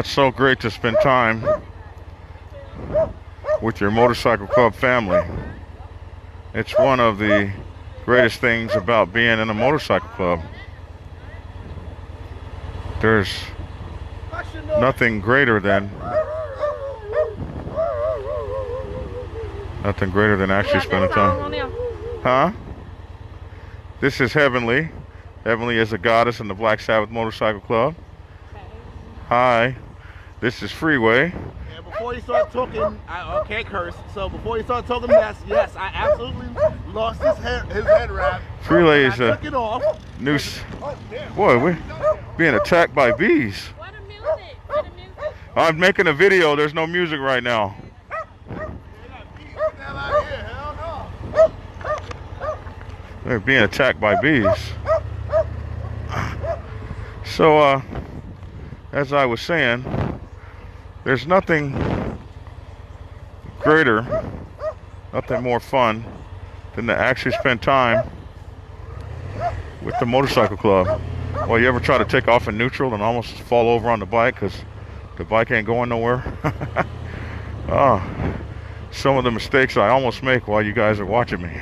so great to spend time with your motorcycle club family. It's one of the greatest things about being in a motorcycle club. There's nothing greater than actually spending time. Huh? This is Heavenly. Heavenly is a goddess in the Black Sabbath Motorcycle Club. Hi. This is Freeway. And before you start talking, I can't curse. So before you start talking mess, yes, I absolutely lost his head wrap. Freeway is a took it off. new. Boy, we're being attacked by bees. What a music! What a music! I'm making a video. There's no music right now. They're being attacked by bees. So, as I was saying, there's nothing greater, nothing more fun than to actually spend time with the motorcycle club. Well, you ever try to take off in neutral and almost fall over on the bike because the bike ain't going nowhere? Oh, some of the mistakes I almost make while you guys are watching me.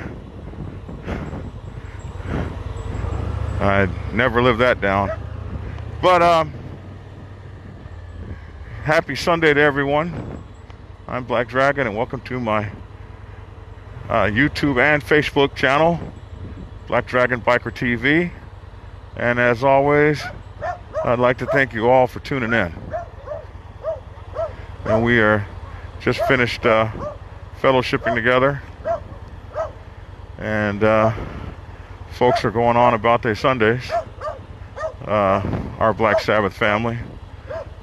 I'd never live that down. But happy Sunday to everyone. I'm Black Dragon and welcome to my YouTube and Facebook channel, Black Dragon Biker TV. And as always, I'd like to thank you all for tuning in. And we are just finished fellowshipping together. And folks are going on about their Sundays. Our Black Sabbath family,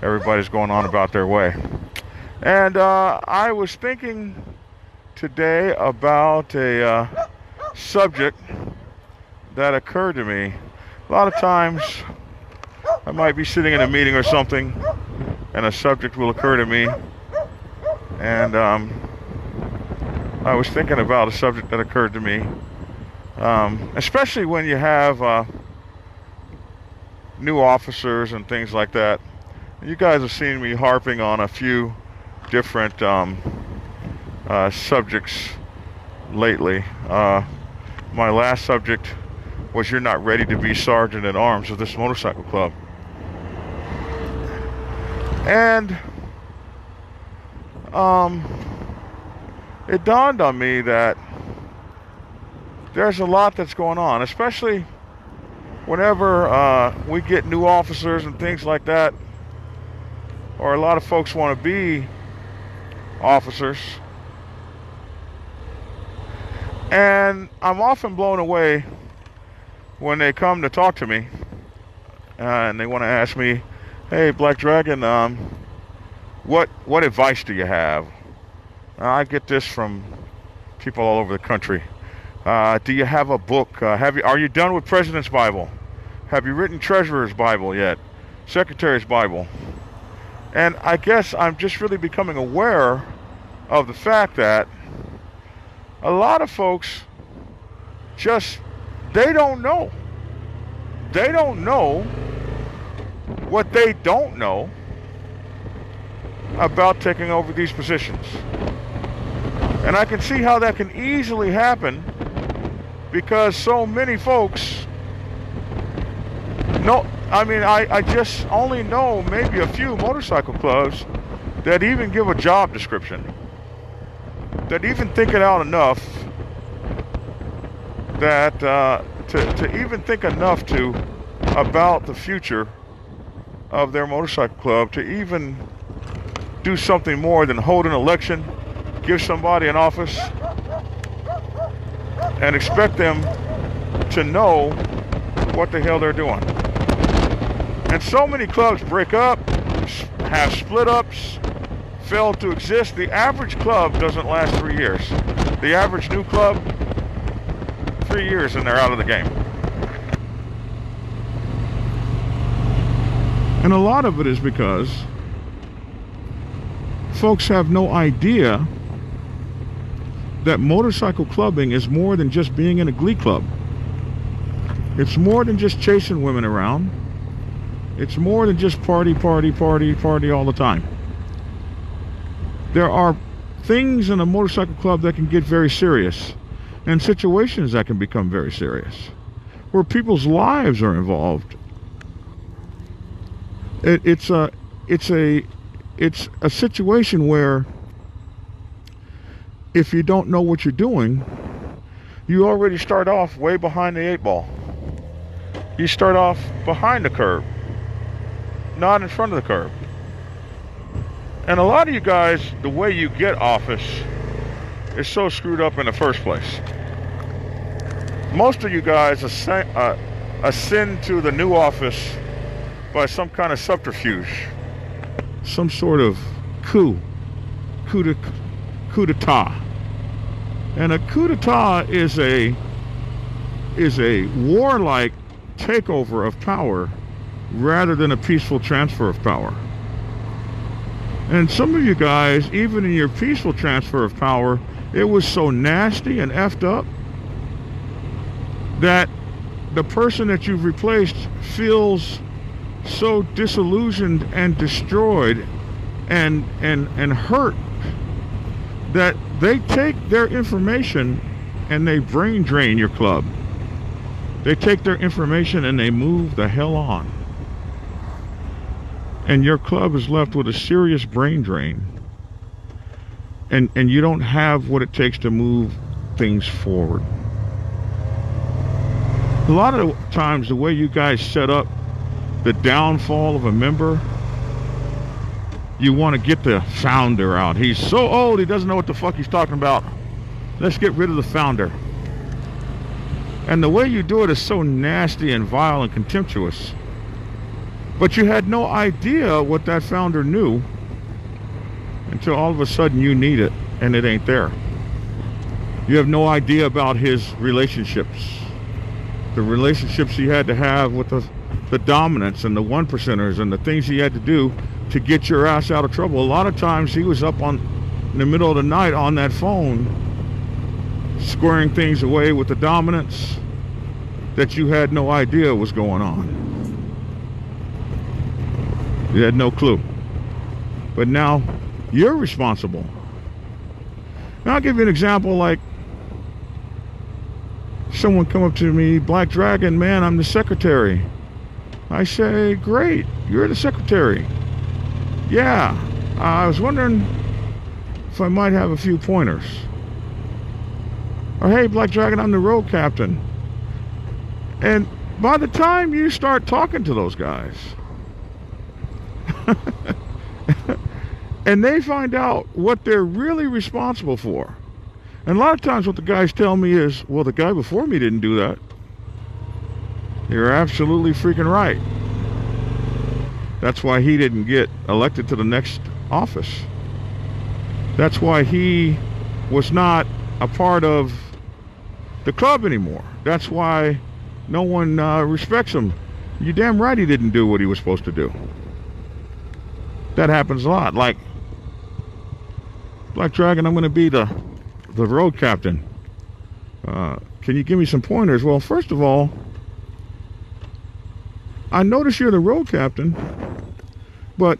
everybody's going on about their way. And I was thinking today about a subject that occurred to me. A lot of times I might be sitting in a meeting or something and a subject will occur to me, and I was thinking about a subject that occurred to me, especially when you have new officers and things like that. You guys have seen me harping on a few different subjects lately. My last subject was you're not ready to be sergeant at arms of this motorcycle club. And it dawned on me that there's a lot that's going on, especially whenever we get new officers and things like that, or a lot of folks want to be officers. And I'm often blown away when they come to talk to me and they want to ask me, hey, Black Dragon, what advice do you have? I get this from people all over the country. Do you have a book? Are you done with President's Bible? Have you written Treasurer's Bible yet? Secretary's Bible? And I guess I'm just really becoming aware of the fact that a lot of folks they don't know. They don't know what they don't know about taking over these positions. And I can see how that can easily happen because so many folks know. I mean, I just only know maybe a few motorcycle clubs that even give a job description, that even think it out enough that to even think enough about the future of their motorcycle club, to even do something more than hold an election, give somebody an office, and expect them to know what the hell they're doing. And so many clubs break up, have split ups, fail to exist. The average club doesn't last 3 years. The average new club, 3 years and they're out of the game. And a lot of it is because folks have no idea that motorcycle clubbing is more than just being in a glee club. It's more than just chasing women around. It's more than just party, party, party, party all the time. There are things in a motorcycle club that can get very serious, and situations that can become very serious, where people's lives are involved. It's a situation where if you don't know what you're doing, you already start off way behind the 8 ball. You start off behind the curb, not in front of the curb. And a lot of you guys, the way you get office is so screwed up in the first place. Most of you guys ascend to the new office by some kind of subterfuge, some sort of coup d'etat. And a coup d'etat is a warlike takeover of power rather than a peaceful transfer of power. And some of you guys, even in your peaceful transfer of power, it was so nasty and effed up that the person that you've replaced feels so disillusioned and destroyed and hurt that they take their information and they brain drain your club. They take their information and they move the hell on. And your club is left with a serious brain drain. And you don't have what it takes to move things forward. A lot of the times, the way you guys set up the downfall of a member, you want to get the founder out. He's so old, he doesn't know what the fuck he's talking about. Let's get rid of the founder. And the way you do it is so nasty and vile and contemptuous. But you had no idea what that founder knew until all of a sudden you need it and it ain't there. You have no idea about his relationships. The relationships he had to have with the dominants and the 1%ers and the things he had to do to get your ass out of trouble. A lot of times he was up in the middle of the night on that phone squaring things away with the dominants that you had no idea was going on. You had no clue. But now you're responsible. Now I'll give you an example. Like someone come up to me, Black Dragon, man, I'm the secretary. I say, great, you're the secretary. Yeah, I was wondering if I might have a few pointers. Or hey, Black Dragon, I'm the road captain. And by the time you start talking to those guys, and they find out what they're really responsible for. And a lot of times what the guys tell me is, well, the guy before me didn't do that. You're absolutely freaking right. That's why he didn't get elected to the next office. That's why he was not a part of the club anymore. That's why no one respects him. You're damn right he didn't do what he was supposed to do. That happens a lot. Like, Black Dragon, I'm going to be the road captain. Can you give me some pointers? Well, first of all, I notice you're the road captain, but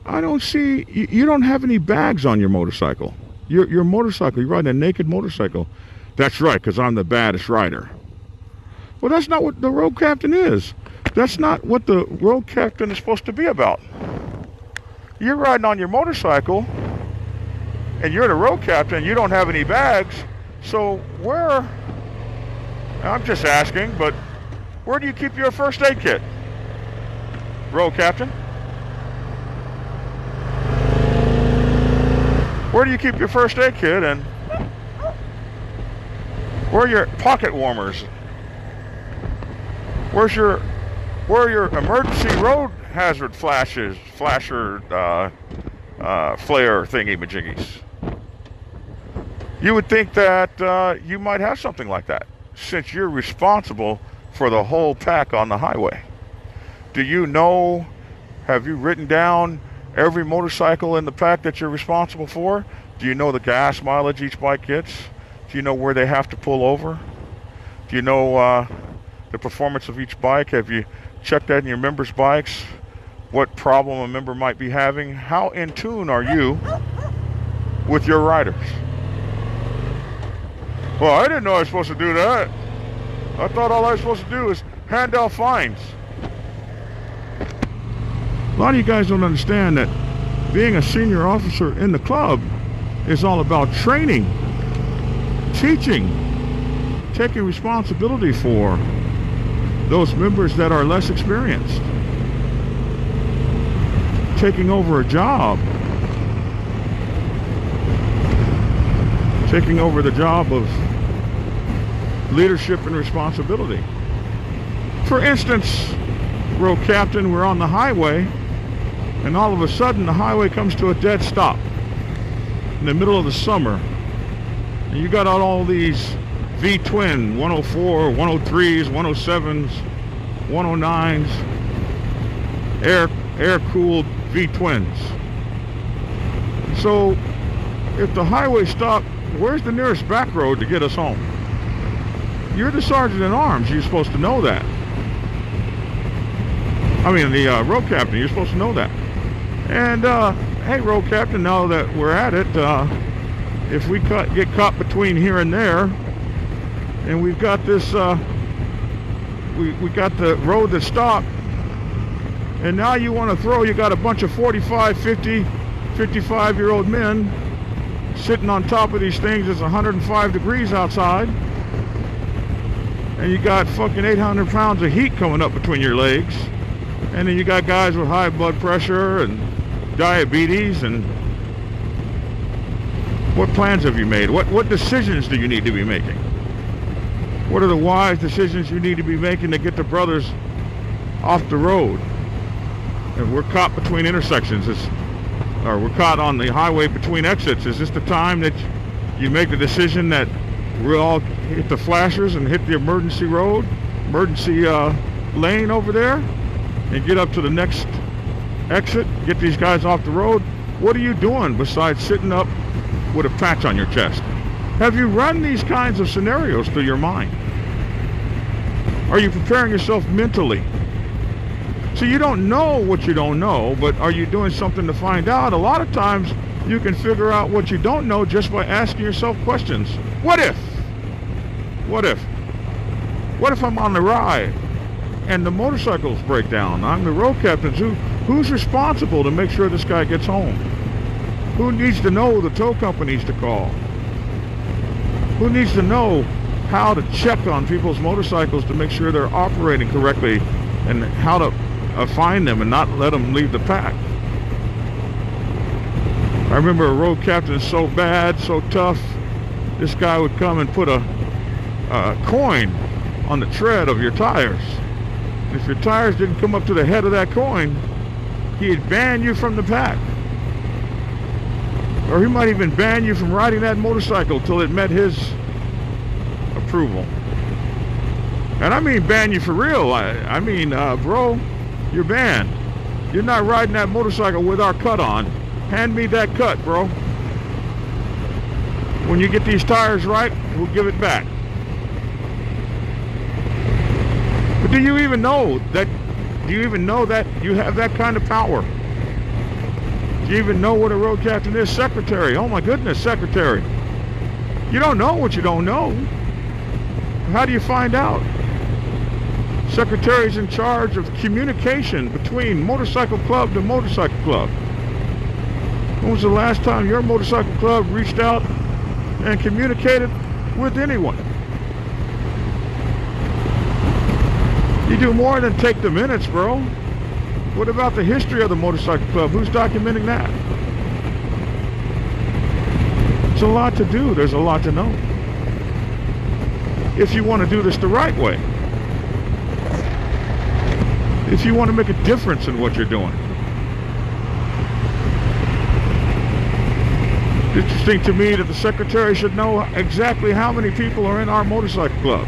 I don't see, you don't have any bags on your motorcycle. Your motorcycle, you're riding a naked motorcycle. That's right, because I'm the baddest rider. Well, that's not what the road captain is. That's not what the road captain is supposed to be about. You're riding on your motorcycle, and you're the road captain, you don't have any bags, so where, I'm just asking, but where do you keep your first aid kit? Road captain? Where do you keep your first aid kit, and where are your pocket warmers? Where are your emergency road hazard flasher, flare thingy-majiggies? You would think that you might have something like that, since you're responsible for the whole pack on the highway. Do you know, have you written down every motorcycle in the pack that you're responsible for? Do you know the gas mileage each bike gets? Do you know where they have to pull over? Do you know the performance of each bike? Have you check that in your members' bikes, what problem a member might be having. How in tune are you with your riders? Well, I didn't know I was supposed to do that. I thought all I was supposed to do is hand out fines. A lot of you guys don't understand that being a senior officer in the club is all about training, teaching, taking responsibility for those members that are less experienced, taking over a job, taking over the job of leadership and responsibility. For instance, road captain, we're on the highway, and all of a sudden the highway comes to a dead stop in the middle of the summer. And you got all these V-twin 104, 103s, 107s, 109s, air-cooled V-twins. So if the highway stopped, where's the nearest back road to get us home? You're the sergeant at arms. You're supposed to know that. I mean, the road captain, you're supposed to know that. And, hey, road captain, now that we're at it, if we get caught between here and there, and we've got this, we got the road that stopped, and now you want to throw, you got a bunch of 45, 50, 55-year-old men sitting on top of these things. It's 105 degrees outside, and you got fucking 800 pounds of heat coming up between your legs, and then you got guys with high blood pressure and diabetes. And what plans have you made? What decisions do you need to be making? What are the wise decisions you need to be making to get the brothers off the road? If we're caught between intersections, or we're caught on the highway between exits, is this the time that you make the decision that we'll all hit the flashers and hit the emergency lane over there and get up to the next exit, get these guys off the road? What are you doing besides sitting up with a patch on your chest? Have you run these kinds of scenarios through your mind? Are you preparing yourself mentally? So you don't know what you don't know, but are you doing something to find out? A lot of times you can figure out what you don't know just by asking yourself questions. What if? What if? What if I'm on the ride and the motorcycles break down? I'm the road captain. Who's responsible to make sure this guy gets home? Who needs to know the tow companies to call? Who needs to know how to check on people's motorcycles to make sure they're operating correctly, and how to find them and not let them leave the pack? I remember a road captain so bad, so tough, this guy would come and put a coin on the tread of your tires. And if your tires didn't come up to the head of that coin, he'd ban you from the pack. Or he might even ban you from riding that motorcycle till it met his approval. And I mean ban you for real. I mean, bro, you're banned. You're not riding that motorcycle with our cut on. Hand me that cut, bro. When you get these tires right, we'll give it back. But do you even know that? Do you even know that you have that kind of power? Do you even know what a road captain is? Secretary. Oh my goodness, secretary. You don't know what you don't know. How do you find out? Secretary's in charge of communication between motorcycle club to motorcycle club. When was the last time your motorcycle club reached out and communicated with anyone? You do more than take the minutes, bro. What about the history of the motorcycle club? Who's documenting that? It's a lot to do. There's a lot to know. If you want to do this the right way. If you want to make a difference in what you're doing. It's interesting to me that the secretary should know exactly how many people are in our motorcycle club.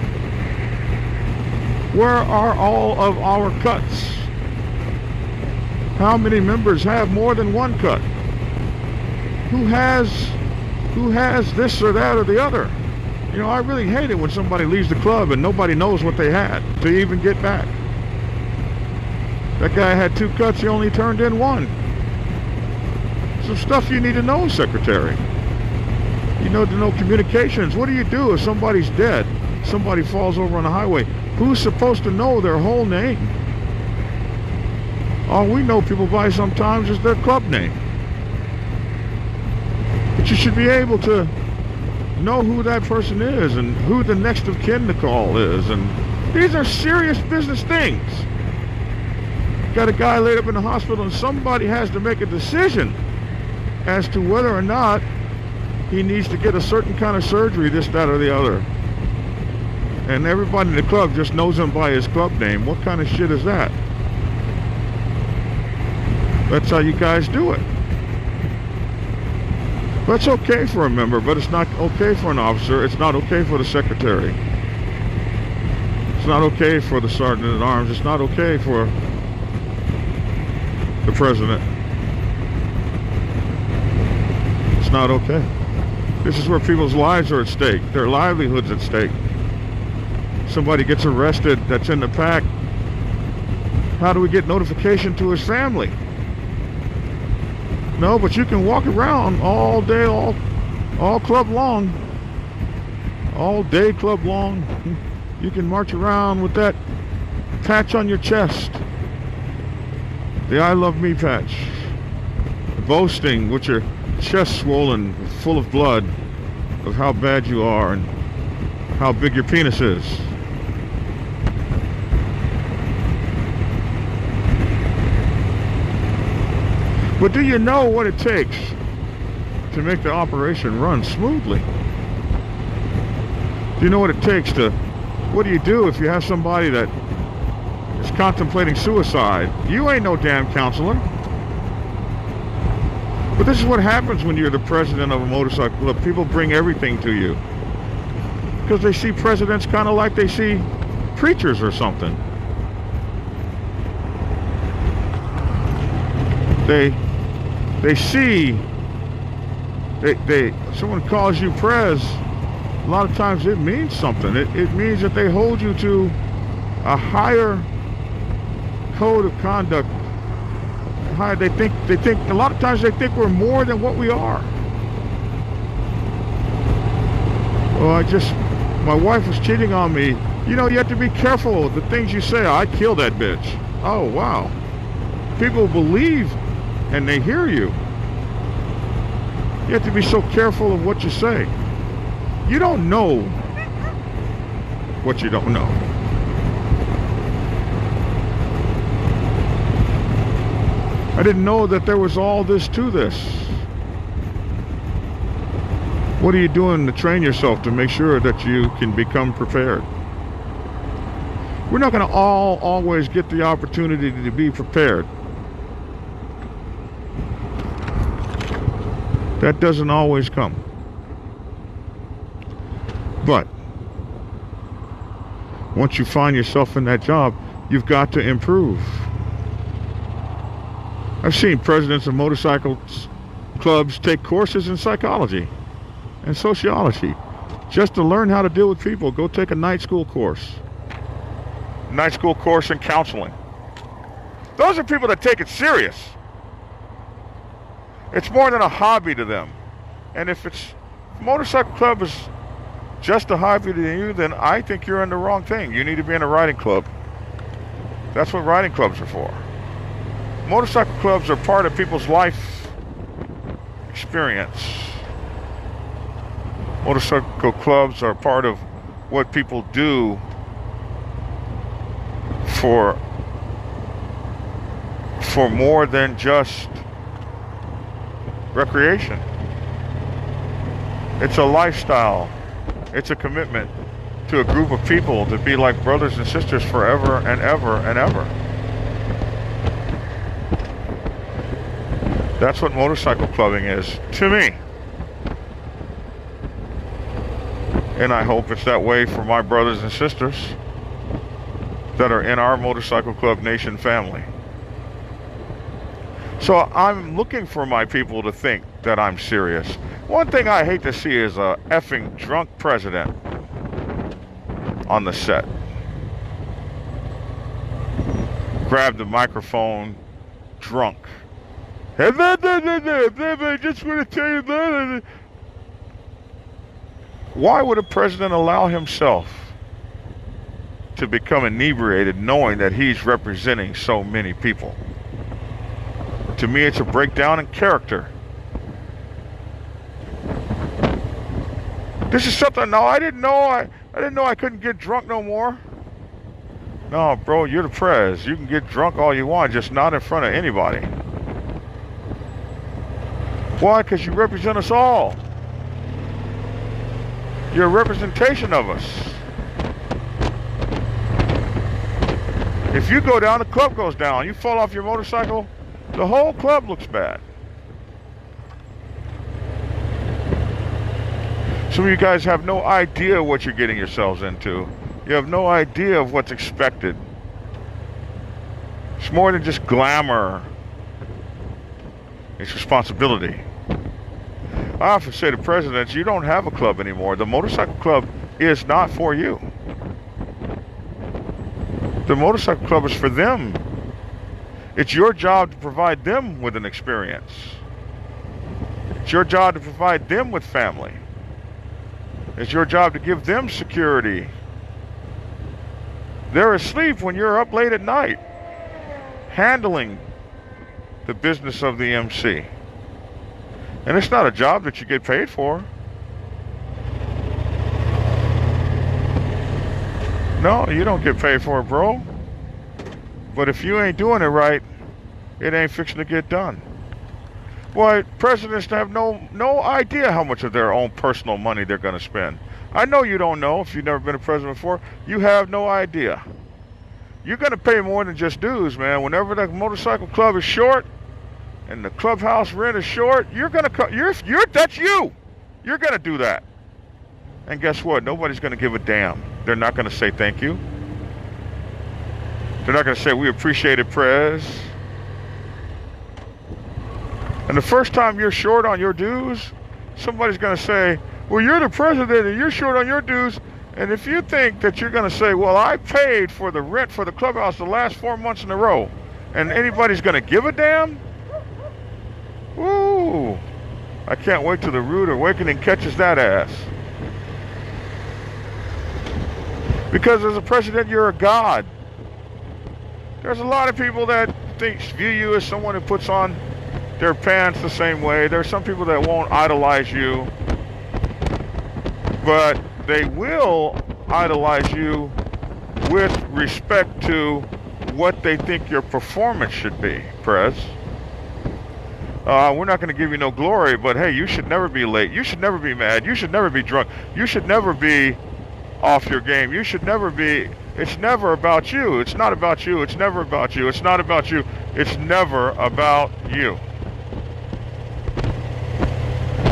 Where are all of our cuts? How many members have more than one cut? Who has this or that or the other? You know, I really hate it when somebody leaves the club and nobody knows what they had to even get back. That guy had 2 cuts, he only turned in 1. Some stuff you need to know, Secretary. You know to know communications. What do you do if somebody's dead? Somebody falls over on the highway. Who's supposed to know their whole name? All we know people by sometimes is their club name. But you should be able to know who that person is and who the next of kin to call is. And these are serious business things. Got a guy laid up in the hospital and somebody has to make a decision as to whether or not he needs to get a certain kind of surgery, this, that, or the other. And everybody in the club just knows him by his club name. What kind of shit is that? That's how you guys do it. That's okay for a member, but it's not okay for an officer. It's not okay for the secretary. It's not okay for the sergeant at arms. It's not okay for the president. It's not okay. This is where people's lives are at stake. Their livelihoods at stake. Somebody gets arrested that's in the pack. How do we get notification to his family? No, but you can walk around all day, all club long. All day club long. You can march around with that patch on your chest. The I love me patch. Boasting with your chest swollen, full of blood, of how bad you are and how big your penis is. But do you know what it takes to make the operation run smoothly? Do you know what it takes to... What do you do if you have somebody that is contemplating suicide? You ain't no damn counselor. But this is what happens when you're the president of a motorcycle club. People bring everything to you. Because they see presidents kind of like they see preachers or something. They see, someone calls you prez, a lot of times it means something. It means that they hold you to a higher code of conduct. They think, a lot of times they think we're more than what we are. Well, my wife was cheating on me. You know, you have to be careful of the things you say. I killed that bitch. Oh, wow. People believe and they hear you. You have to be so careful of what you say. You don't know what you don't know. I didn't know that there was all this to this. What are you doing to train yourself to make sure that you can become prepared? We're not going to always get the opportunity to be prepared. That doesn't always come. But once you find yourself in that job, you've got to improve. I've seen presidents of motorcycle clubs take courses in psychology and sociology just to learn how to deal with people. Go take a night school course. Night school course in counseling. Those are people that take it serious. It's more than a hobby to them. And if motorcycle club is just a hobby to you, then I think you're in the wrong thing. You need to be in a riding club. That's what riding clubs are for. Motorcycle clubs are part of people's life experience. Motorcycle clubs are part of what people do for more than just recreation. It's a lifestyle. It's a commitment to a group of people to be like brothers and sisters forever and ever and ever. That's what motorcycle clubbing is to me. And I hope it's that way for my brothers and sisters that are in our motorcycle club nation family. So I'm looking for my people to think that I'm serious. One thing I hate to see is a effing drunk president on the set. grabbed the microphone drunk. I just want to tell you that. Why would a president allow himself to become inebriated knowing that he's representing so many people? To me, it's a breakdown in character. This is something. No, I didn't know. I didn't know I couldn't get drunk no more. No, bro, you're the prez. You can get drunk all you want, just not in front of anybody. Why? Because you represent us all. You're a representation of us. If you go down, the club goes down. You fall off your motorcycle, the whole club looks bad. Some of you guys have no idea what you're getting yourselves into. You have no idea of what's expected. It's more than just glamour. It's responsibility. I often say to presidents, you don't have a club anymore. The motorcycle club is not for you. The motorcycle club is for them. It's your job to provide them with an experience. It's your job to provide them with family. It's your job to give them security. They're asleep when you're up late at night, handling the business of the MC. And it's not a job that you get paid for. No, you don't get paid for it, bro. But if you ain't doing it right, it ain't fixing to get done. Boy, presidents have no idea how much of their own personal money they're going to spend. I know you don't know if you've never been a president before. You have no idea. You're going to pay more than just dues, man. Whenever the motorcycle club is short and the clubhouse rent is short, you're going to that's you. You're going to do that. And guess what? Nobody's going to give a damn. They're not going to say thank you. They're not going to say we appreciate it, Prez. And the first time you're short on your dues, somebody's going to say, well, you're the president and you're short on your dues. And if you think that you're going to say, well, I paid for the rent for the clubhouse the last 4 months in a row, and anybody's going to give a damn? Woo! I can't wait till the rude awakening catches that ass. Because as a president, you're a god. There's a lot of people that view you as someone who puts on their pants the same way. There's some people that won't idolize you, but they will idolize you with respect to what they think your performance should be, Prez. We're not going to give you no glory, but hey, you should never be late. You should never be mad. You should never be drunk. You should never be off your game. You should never be. It's never about you. It's not about you. It's never about you. It's not about you. It's never about you.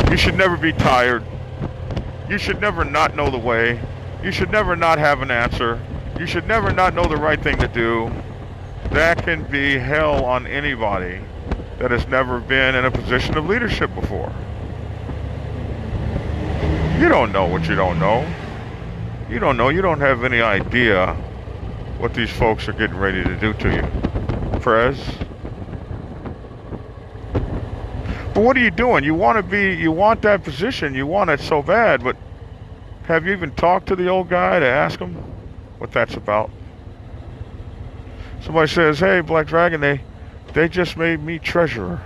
You should never be tired. You should never not know the way. You should never not have an answer. You should never not know the right thing to do. That can be hell on anybody that has never been in a position of leadership before. You don't know what you don't know. You don't know. You don't have any idea what these folks are getting ready to do to you, Prez. But what are you doing? You want that position. You want it so bad, but have you even talked to the old guy to ask him what that's about? Somebody says, hey, Black Dragon, they just made me treasurer.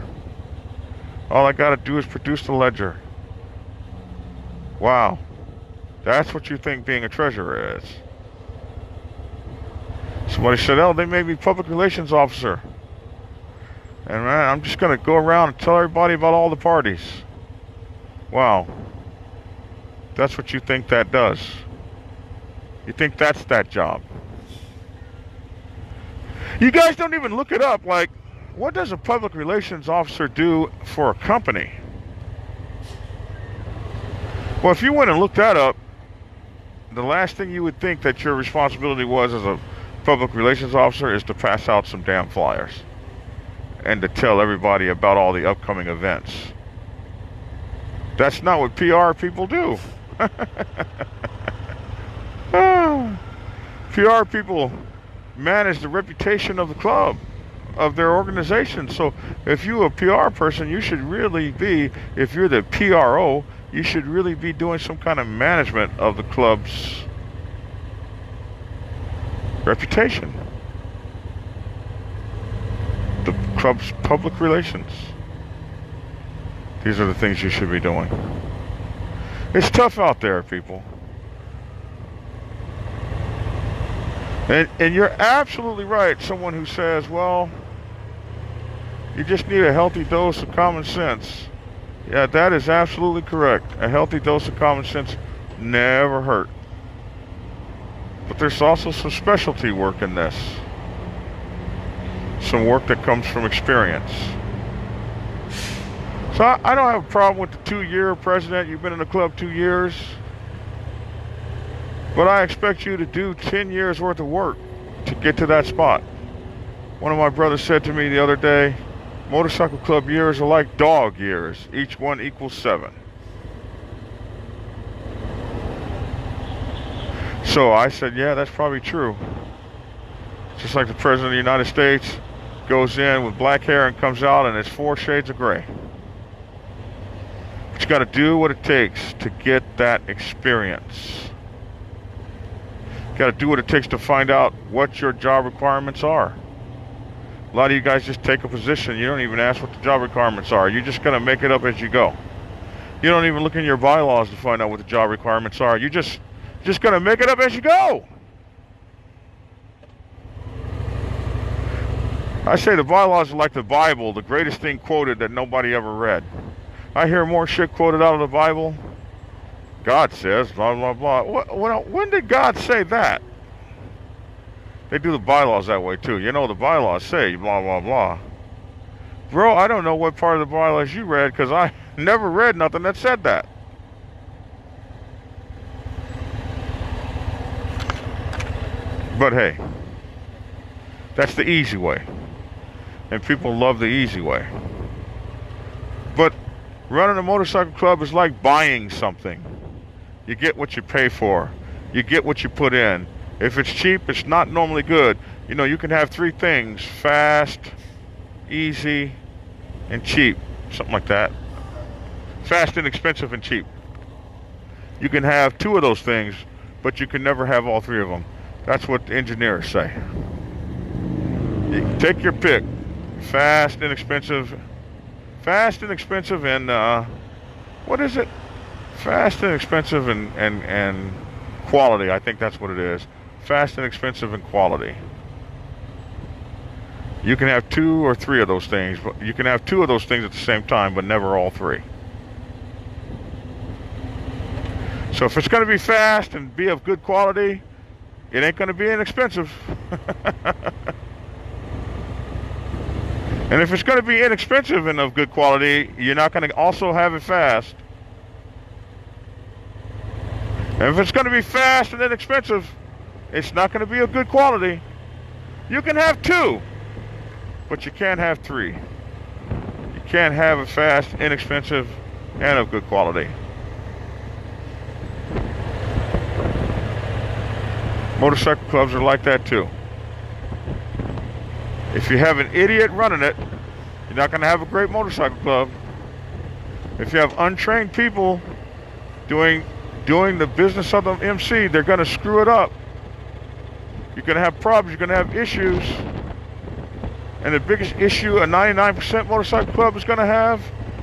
All I got to do is produce the ledger. Wow. That's what you think being a treasurer is. Somebody said, oh, they made me public relations officer. And man, I'm just going to go around and tell everybody about all the parties. Wow. That's what you think that does. You think that's that job. You guys don't even look it up. Like, what does a public relations officer do for a company? Well, if you went and looked that up, the last thing you would think that your responsibility was as a public relations officer is to pass out some damn flyers and to tell everybody about all the upcoming events. That's not what PR people do. PR people manage the reputation of the club, of their organization. So if you're a PR person, you should really be, if you're the PRO, you should really be doing some kind of management of the club's reputation, the club's public relations. These are the things you should be doing. It's tough out there, people. And you're absolutely right, someone who says, well, you just need a healthy dose of common sense. Yeah, that is absolutely correct. A healthy dose of common sense never hurt. But there's also some specialty work in this. Some work that comes from experience. So I don't have a problem with the 2-year president. You've been in the club 2 years. But I expect you to do 10 years worth of work to get to that spot. One of my brothers said to me the other day, motorcycle club years are like dog years. Each one equals 7. So I said, yeah, that's probably true. Just like the President of the United States goes in with black hair and comes out and it's 4 shades of gray. But you got to do what it takes to get that experience. You got to do what it takes to find out what your job requirements are. A lot of you guys just take a position. You don't even ask what the job requirements are. You're just going to make it up as you go. You don't even look in your bylaws to find out what the job requirements are. You're just going to make it up as you go. I say the bylaws are like the Bible, the greatest thing quoted that nobody ever read. I hear more shit quoted out of the Bible. God says, blah, blah, blah. When did God say that? They do the bylaws that way, too. You know, the bylaws say, blah, blah, blah. Bro, I don't know what part of the bylaws you read, because I never read nothing that said that. But hey, that's the easy way. And people love the easy way. But running a motorcycle club is like buying something. You get what you pay for. You get what you put in. If it's cheap, it's not normally good. You know, you can have 3 things: fast, easy, and cheap. Something like that. Fast, inexpensive, and cheap. You can have 2 of those things, but you can never have all 3 of them. That's what the engineers say. You take your pick. Fast, inexpensive, and what is it? Fast and expensive and quality. I think that's what it is. Fast and expensive and quality. You can have 2 or 3 of those things, but you can have 2 of those things at the same time, but never all 3. So if it's going to be fast and be of good quality, it ain't going to be inexpensive. And if it's going to be inexpensive and of good quality, you're not going to also have it fast. And if it's going to be fast and inexpensive, it's not going to be of good quality. You can have 2, but you can't have 3. You can't have it fast, inexpensive, and of good quality. Motorcycle clubs are like that too. If you have an idiot running it, you're not going to have a great motorcycle club. If you have untrained people doing the business of the MC, they're going to screw it up. You're going to have problems. You're going to have issues. And the biggest issue a 99% motorcycle club is going to have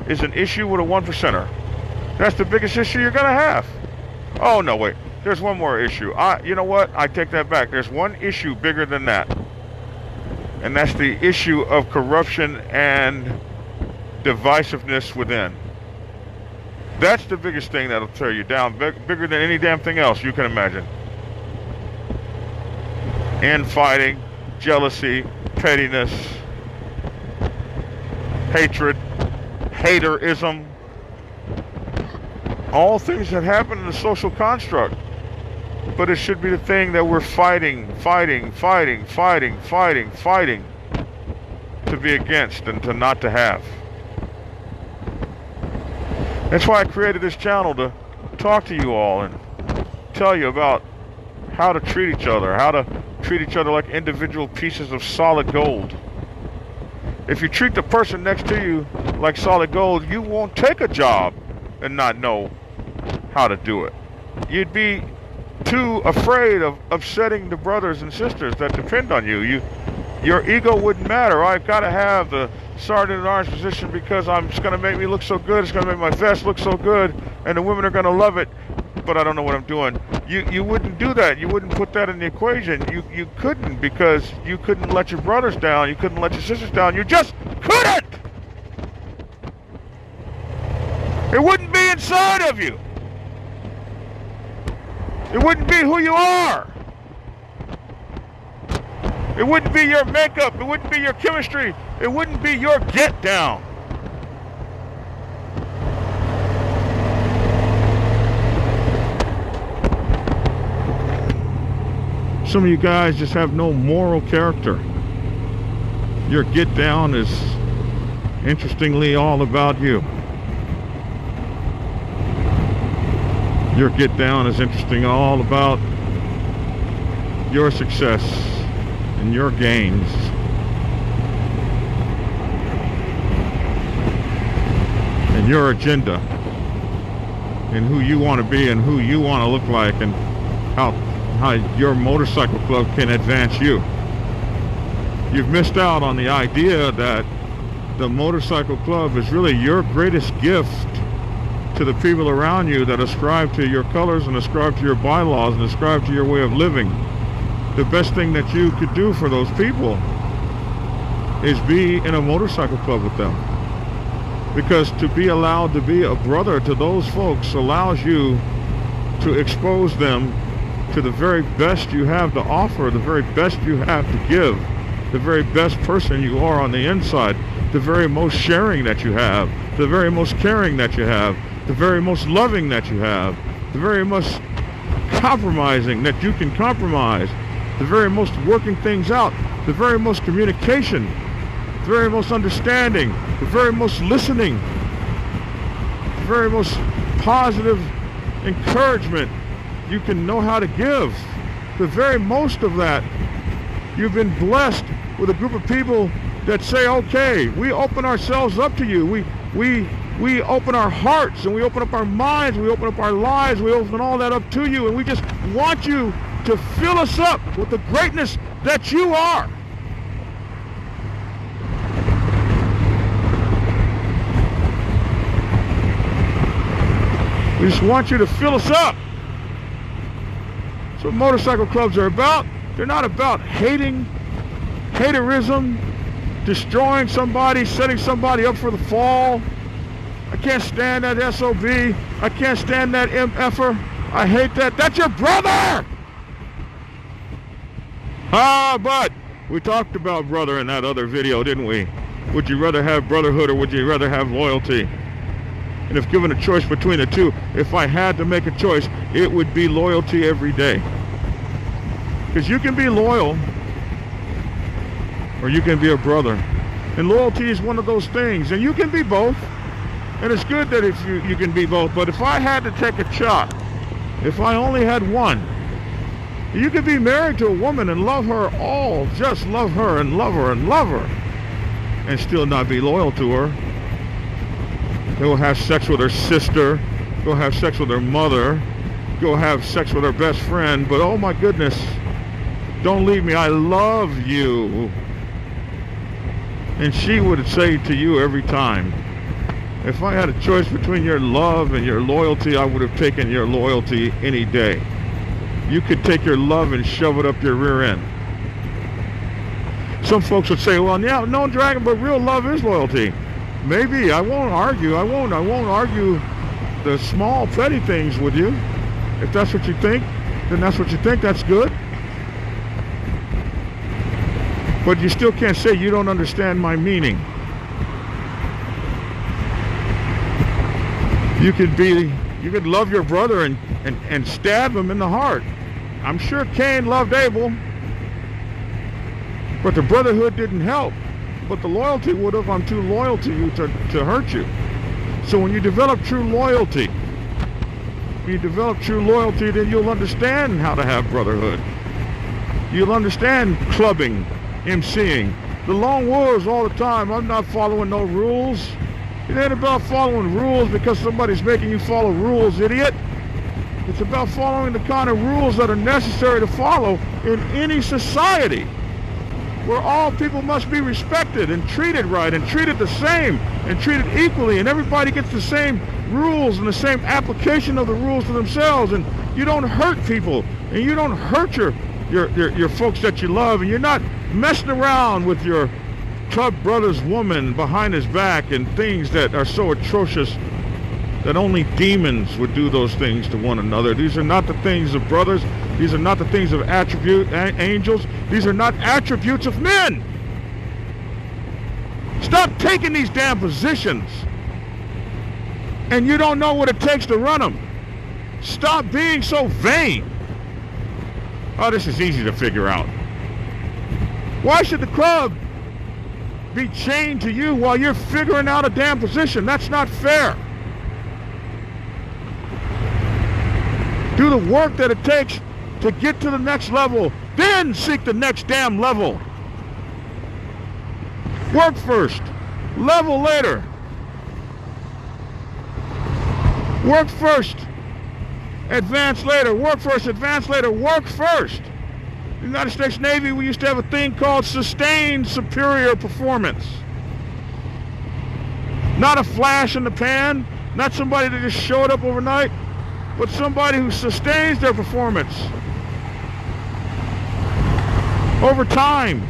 is an issue with a 1%er. That's the biggest issue you're going to have. Oh, no, wait. There's one more issue. You know what? I take that back. There's one issue bigger than that. And that's the issue of corruption and divisiveness within. That's the biggest thing that'll tear you down, bigger than any damn thing else you can imagine. Infighting, jealousy, pettiness, hatred, haterism, all things that happen in the social construct. But it should be the thing that we're fighting to be against and to not to have. That's why I created this channel, to talk to you all and tell you about how to treat each other, how to treat each other like individual pieces of solid gold. If you treat the person next to you like solid gold, you won't take a job and not know how to do it. You'd be too afraid of upsetting the brothers and sisters that depend on you. Your ego wouldn't matter. I've got to have the sergeant at arms position because it's going to make me look so good. It's going to make my vest look so good, and the women are going to love it. But I don't know what I'm doing. You wouldn't do that. You wouldn't put that in the equation. You couldn't, because you couldn't let your brothers down. You couldn't let your sisters down. You just couldn't. It wouldn't be inside of you. It wouldn't be who you are. It wouldn't be your makeup. It wouldn't be your chemistry. It wouldn't be your get down. Some of you guys just have no moral character. Your get down is, interestingly, all about you. Your get down is interesting, all about your success and your gains. And your agenda. And who you want to be and who you want to look like, and how your motorcycle club can advance you. You've missed out on the idea that the motorcycle club is really your greatest gift to the people around you that ascribe to your colors and ascribe to your bylaws and ascribe to your way of living. The best thing that you could do for those people is be in a motorcycle club with them. Because to be allowed to be a brother to those folks allows you to expose them to the very best you have to offer, the very best you have to give, the very best person you are on the inside, the very most sharing that you have, the very most caring that you have, the very most loving that you have, the very most compromising that you can compromise, the very most working things out, the very most communication, the very most understanding, the very most listening, the very most positive encouragement you can know how to give. The very most of that. You've been blessed with a group of people that say, okay, we open ourselves up to you. We open our hearts, and we open up our minds, we open up our lives, we open all that up to you, and we just want you to fill us up with the greatness that you are. We just want you to fill us up. That's what motorcycle clubs are about. They're not about hating, haterism, destroying somebody, setting somebody up for the fall. I can't stand that SOB. I can't stand that MFer. I hate that. That's your brother! But we talked about brother in that other video, didn't we? Would you rather have brotherhood or would you rather have loyalty? And if given a choice between the two, if I had to make a choice, it would be loyalty every day. Because you can be loyal, or you can be a brother. And loyalty is one of those things, and you can be both. And it's good that if you can be both. But if I had to take a shot, if I only had one, you could be married to a woman and love her all, just love her and love her and love her, and still not be loyal to her. Go have sex with her sister, go have sex with her mother, go have sex with her best friend, but oh my goodness, don't leave me, I love you. And she would say to you every time, if I had a choice between your love and your loyalty, I would have taken your loyalty any day. You could take your love and shove it up your rear end. Some folks would say, well, yeah, no, Dragon, but real love is loyalty. Maybe. I won't argue. I won't argue the small, petty things with you. If that's what you think, then that's what you think. That's good. But you still can't say you don't understand my meaning. You could love your brother and stab him in the heart. I'm sure Cain loved Abel, but the brotherhood didn't help. But the loyalty would have. I'm too loyal to you to hurt you. So when you develop true loyalty, then you'll understand how to have brotherhood. you'll understand clubbing, emceeing. The lone wolves all the time. I'm not following no rules. It ain't about following rules because somebody's making you follow rules, idiot. It's about following the kind of rules that are necessary to follow in any society, where all people must be respected and treated right and treated the same and treated equally, and everybody gets the same rules and the same application of the rules to themselves, and you don't hurt people and you don't hurt your folks that you love, and you're not messing around with your club brother's woman behind his back and things that are so atrocious that only demons would do those things to one another. These are not the things of brothers. These are not the things of angels. These are not attributes of men. Stop taking these damn positions and you don't know what it takes to run them. Stop being so vain. Oh, this is easy to figure out. Why should the club be chained to you while you're figuring out a damn position? That's not fair. Do the work that it takes to get to the next level, then seek the next damn level. Work first, level later. Work first, advance later. Work first, advance later. Work first. The United States Navy, we used to have a thing called sustained superior performance. Not a flash in the pan, not somebody that just showed up overnight, but somebody who sustains their performance over time.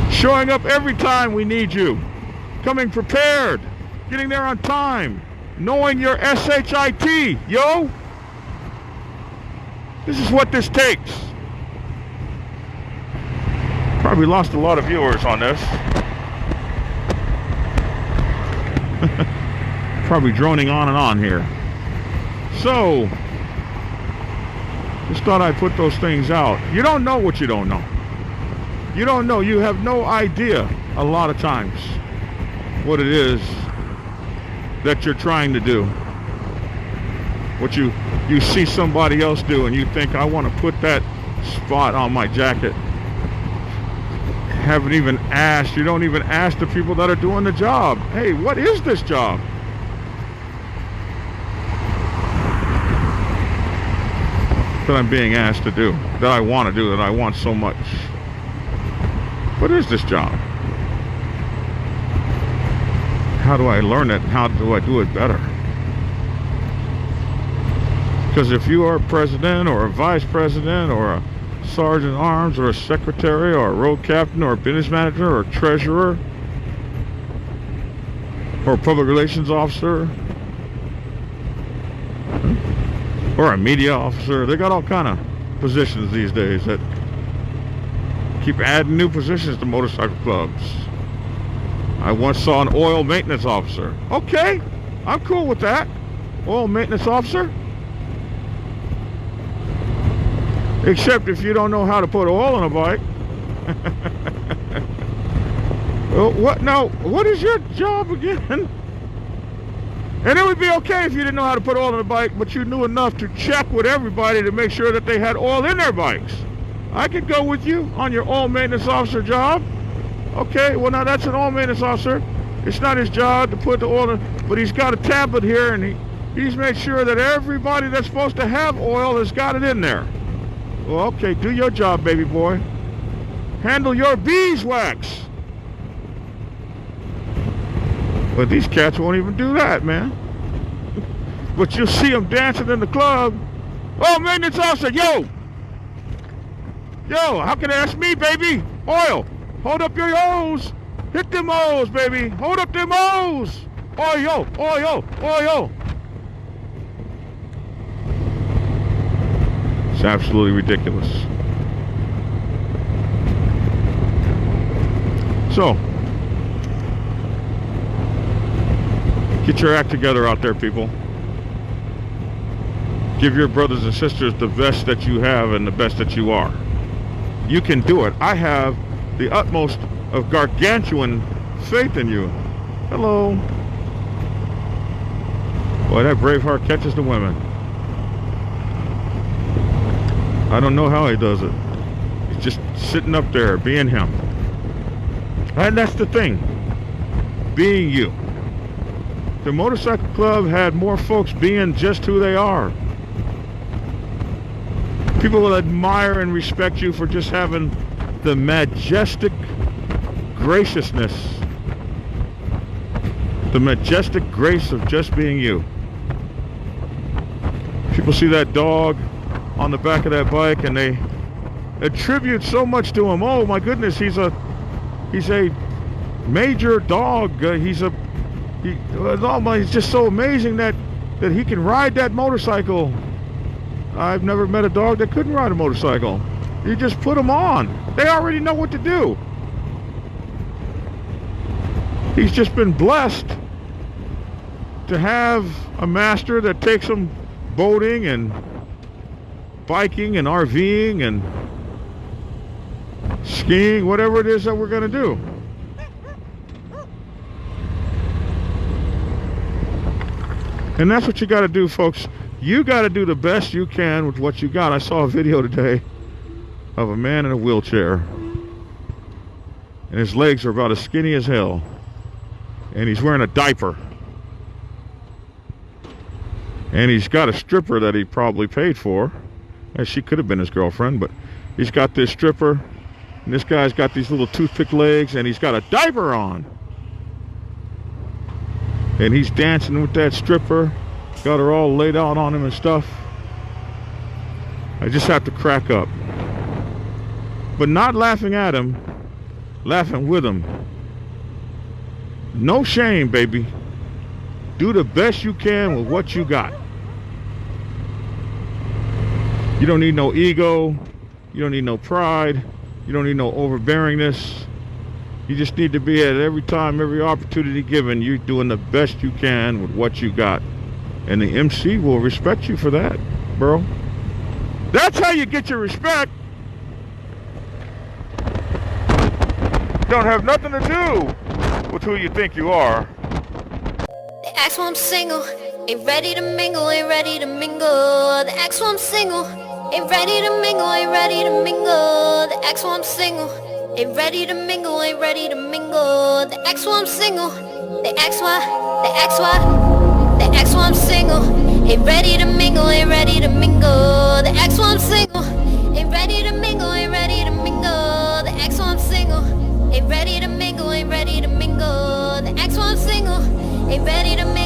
Showing up every time we need you. Coming prepared. Getting there on time. Knowing your SHIT, yo. This is what this takes. Probably lost a lot of viewers on this. Probably droning on and on here. So, just thought I'd put those things out. You don't know what you don't know. You don't know. You have no idea a lot of times what it is that you're trying to do. What you see somebody else do and you think, I want to put that spot on my jacket. Haven't even asked. You don't even ask the people that are doing the job. Hey, what is this job? That I'm being asked to do, that I want to do, that I want so much. What is this job? How do I learn it? How do I do it better? Because if you are a president or a vice president or a sergeant at arms or a secretary or a road captain or a business manager or a treasurer or a public relations officer or a media officer, they got all kind of positions these days that keep adding new positions to motorcycle clubs. I once saw an oil maintenance officer. Okay, I'm cool with that. Oil maintenance officer. Except if you don't know how to put oil on a bike. Well, what? No, what is your job again? And it would be okay if you didn't know how to put oil on a bike, but you knew enough to check with everybody to make sure that they had oil in their bikes. I could go with you on your oil maintenance officer job. Okay, well now that's an oil maintenance officer. It's not his job to put the oil in, but he's got a tablet here and he's made sure that everybody that's supposed to have oil has got it in there. Well, okay, do your job, baby boy. Handle your beeswax. But these cats won't even do that, man. But you'll see them dancing in the club. Oh, maintenance officer, yo! Yo, how can I ask me, baby? Oil. Hold up your O's. Hit them O's, baby. Hold up them O's. Oil, oil, oil. It's absolutely ridiculous. So, get your act together out there, people. Give your brothers and sisters the best that you have and the best that you are. You can do it. I have the utmost of gargantuan faith in you. Hello. Boy, that brave heart catches the women. I don't know how he does it. He's just sitting up there, being him. And that's the thing. Being you. The motorcycle club had more folks being just who they are. People will admire and respect you for just having the majestic graciousness, the majestic grace of just being you. People see that dog on the back of that bike and they attribute so much to him. Oh my goodness, he's a major dog. It's just so amazing that he can ride that motorcycle. I've never met a dog that couldn't ride a motorcycle. You just put them on. They already know what to do. He's just been blessed to have a master that takes him boating and biking and RVing and skiing, whatever it is that we're going to do. And that's what you got to do, folks. You got to do the best you can with what you got. I saw a video today of a man in a wheelchair, and his legs are about as skinny as hell, and he's wearing a diaper, and he's got a stripper that he probably paid for, and she could have been his girlfriend, but he's got this stripper, and this guy's got these little toothpick legs, and he's got a diaper on, and he's dancing with that stripper, got her all laid out on him and stuff. I just have to crack up. But not laughing at him, laughing with him. No shame, baby. Do the best you can with what you got. You don't need no ego. You don't need no pride. You don't need no overbearingness. You just need to be at every time, every opportunity given, you're doing the best you can with what you got. And the MC will respect you for that, bro. That's how you get your respect. Don't have nothing to do with who you think you are. They ask why I'm single, ain't ready to mingle, ain't ready to mingle. They ask why I'm single, ain't ready to mingle, ain't ready to mingle. They ask why I'm single, ain't ready to mingle, ain't ready to mingle. They ask why I'm single, they ask why I'm single, ain't ready to mingle, ain't ready to mingle. They ask why I'm single, ain't ready to mingle, ain't ready to mingle. They ask why I'm single, ain't ready to mingle, ain't ready to mingle. They ask why I'm single, ain't ready to mingle.